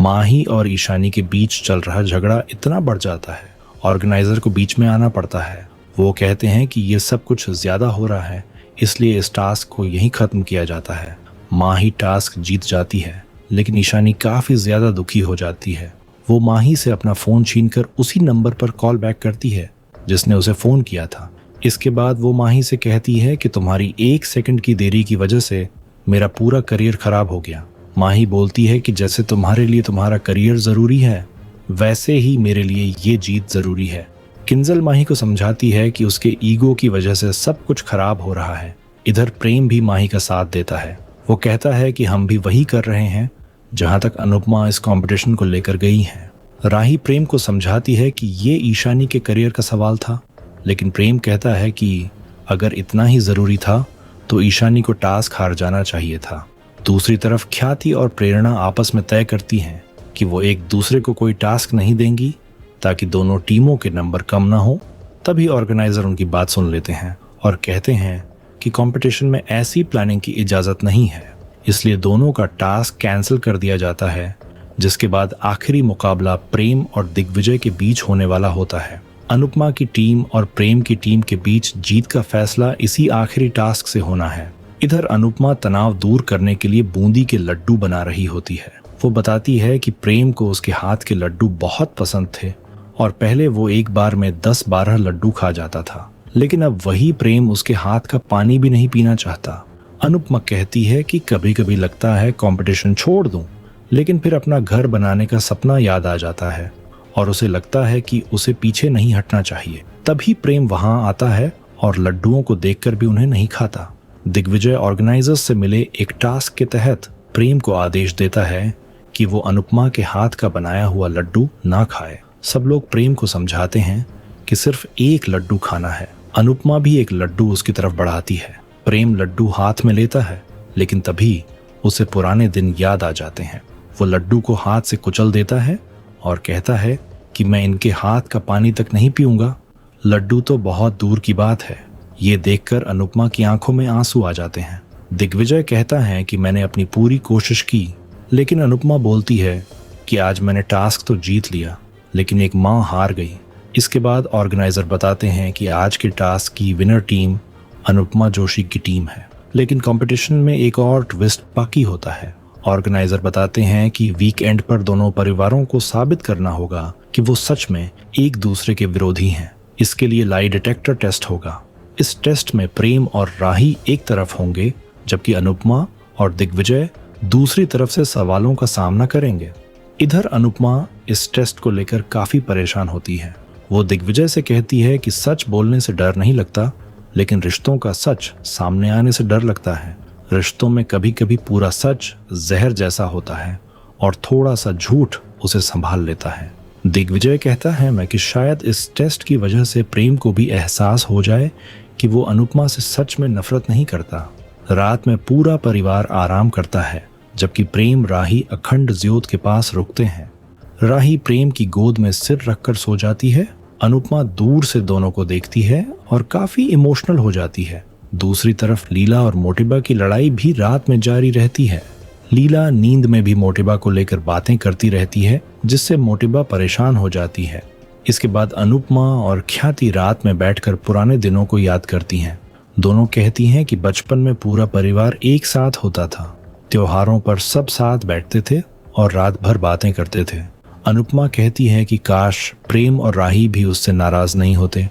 माही और ईशानी के बीच चल रहा झगड़ा इतना बढ़ जाता है, ऑर्गेनाइजर को बीच में आना पड़ता है। वो कहते हैं कि ये सब कुछ ज्यादा हो रहा है, इसलिए इस टास्क को यहीं खत्म किया जाता है। माही टास्क जीत जाती है, लेकिन ईशानी काफी ज्यादा दुखी हो जाती है। वो माही से अपना फोन छीनकर उसी नंबर पर कॉल बैक करती है जिसने उसे फोन किया था। इसके बाद वो माही से कहती है कि तुम्हारी 1 सेकंड की देरी की वजह से मेरा पूरा करियर खराब हो गया। माही बोलती है कि जैसे तुम्हारे लिए तुम्हारा करियर जरूरी है, वैसे ही मेरे लिए ये जीत जरूरी है। किंजल माही को समझाती है कि उसके ईगो की वजह से सब कुछ खराब हो रहा है। इधर प्रेम भी माही का साथ देता है। वो कहता है कि हम भी वही कर रहे हैं जहां तक अनुपमा इस कंपटीशन को लेकर गई है। राही प्रेम को समझाती है कि ये ईशानी के करियर का सवाल था, लेकिन प्रेम कहता है कि अगर इतना ही जरूरी था तो ईशानी को टास्क हार जाना चाहिए था। दूसरी तरफ ख्याति और प्रेरणा आपस में तय करती हैं कि वो एक दूसरे को कोई टास्क नहीं देंगी ताकि दोनों टीमों के नंबर कम ना हो। तभी ऑर्गेनाइजर उनकी बात सुन लेते हैं और कहते हैं कि कंपटीशन में ऐसी प्लानिंग की इजाजत नहीं है, इसलिए दोनों का टास्क कैंसिल कर दिया जाता है। जिसके बाद आखिरी मुकाबला प्रेम और दिग्विजय के बीच होने वाला होता है। अनुपमा की टीम और प्रेम की टीम के बीच जीत का फैसला इसी आखिरी टास्क से होना है। इधर अनुपमा तनाव दूर करने के लिए बूंदी के लड्डू बना रही होती है। वो बताती है कि प्रेम को उसके हाथ के लड्डू बहुत पसंद थे और पहले वो एक बार में 10-12 लड्डू खा जाता था, लेकिन अब वही प्रेम उसके हाथ का पानी भी नहीं पीना चाहता। अनुपमा कहती है कि कभी कभी लगता है कंपटीशन छोड़ दूं, लेकिन फिर अपना घर बनाने का सपना याद आ जाता है और उसे लगता है कि उसे पीछे नहीं हटना चाहिए। तभी प्रेम वहां आता है और लड्डुओं को देखकर भी उन्हें नहीं खाता। दिग्विजय ऑर्गेनाइजर्स से मिले एक टास्क के तहत प्रेम को आदेश देता है कि वो अनुपमा के हाथ का बनाया हुआ लड्डू ना खाए। सब लोग प्रेम को समझाते हैं कि सिर्फ एक लड्डू खाना है। अनुपमा भी एक लड्डू उसकी तरफ बढ़ाती है। प्रेम लड्डू हाथ में लेता है, लेकिन तभी उसे पुराने दिन याद आ जाते हैं। वो लड्डू को हाथ से कुचल देता है और कहता है कि मैं इनके हाथ का पानी तक नहीं पीऊंगा। लड्डू तो बहुत दूर की बात है। ये देखकर अनुपमा की आंखों में आंसू आ जाते हैं। दिग्विजय कहता है कि मैंने अपनी पूरी कोशिश की, लेकिन अनुपमा बोलती है कि आज मैंने टास्क तो जीत लिया, लेकिन एक माँ हार गई। इसके बाद ऑर्गेनाइजर बताते हैं कि आज के टास्क की विनर टीम अनुपमा जोशी की टीम है, लेकिन कंपटीशन में एक और ट्विस्ट बाकी होता है। ऑर्गेनाइजर बताते हैं कि वीकेंड पर दोनों परिवारों को साबित करना होगा कि वो सच में एक दूसरे के विरोधी हैं। इसके लिए लाई डिटेक्टर टेस्ट होगा। इस टेस्ट में प्रेम और राही एक तरफ होंगे, जबकि अनुपमा और दिग्विजय दूसरी तरफ से सवालों का सामना करेंगे। इधर अनुपमा इस टेस्ट को लेकर काफी परेशान होती है। वो दिग्विजय से कहती है कि सच बोलने से डर नहीं लगता, लेकिन रिश्तों का सच सामने आने से डर लगता है। रिश्तों में कभी कभी पूरा सच जहर जैसा होता है और थोड़ा सा झूठ उसे संभाल लेता है। दिग्विजय कहता है मैं कि शायद इस टेस्ट की वजह से प्रेम को भी एहसास हो जाए कि वो अनुपमा से सच में नफरत नहीं करता। रात में पूरा परिवार आराम करता है, जबकि प्रेम राही अखंड ज्योत के पास रुकते हैं। राही प्रेम की गोद में सिर रखकर सो जाती है। अनुपमा दूर से दोनों को देखती है और काफी इमोशनल हो जाती है। दूसरी तरफ लीला और मोटिबा की लड़ाई भी रात में जारी रहती है। लीला नींद में भी मोटिबा को लेकर बातें करती रहती है, जिससे मोटिबा परेशान हो जाती है। इसके बाद अनुपमा और ख्याति रात में बैठकर पुराने दिनों को याद करती हैं। दोनों कहती हैं कि बचपन में पूरा परिवार एक साथ होता था, त्योहारों पर सब साथ बैठते थे और रात भर बातें करते थे। अनुपमा कहती है कि काश प्रेम और राही भी उससे नाराज नहीं होते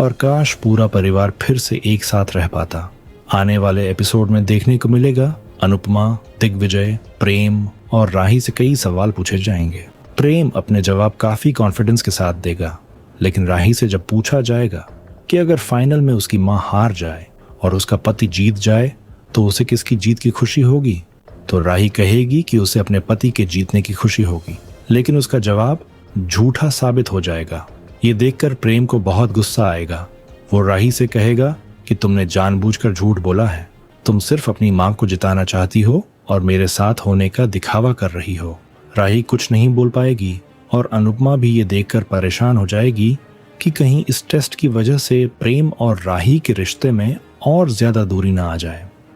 और काश पूरा परिवार फिर से एक साथ रह पाता। आने वाले एपिसोड में देखने को मिलेगा अनुपमा, दिग्विजय, प्रेम और राही से कई सवाल पूछे जाएंगे। प्रेम अपने जवाब काफी कॉन्फिडेंस के साथ देगा, लेकिन राही से जब पूछा जाएगा कि अगर फाइनल में उसकी मां हार जाए और उसका पति जीत जाए तो उसे किसकी जीत की खुशी होगी, तो राही कहेगी कि उसे अपने पति के जीतने की खुशी होगी, लेकिन उसका जवाब झूठा साबित हो जाएगा। ये देखकर प्रेम को बहुत गुस्सा आएगा। वो राही से कहेगा कि तुमने जानबूझकर झूठ बोला है, तुम सिर्फ अपनी मां को जिताना चाहती हो और मेरे साथ होने का दिखावा कर रही हो। राही कुछ नहीं बोल पाएगी और अनुपमा भी ये देखकर परेशान हो जाएगी कि कहीं इस टेस्ट की वजह से प्रेम और राही के रिश्ते में और ज्यादा दूरी ना आ जाए।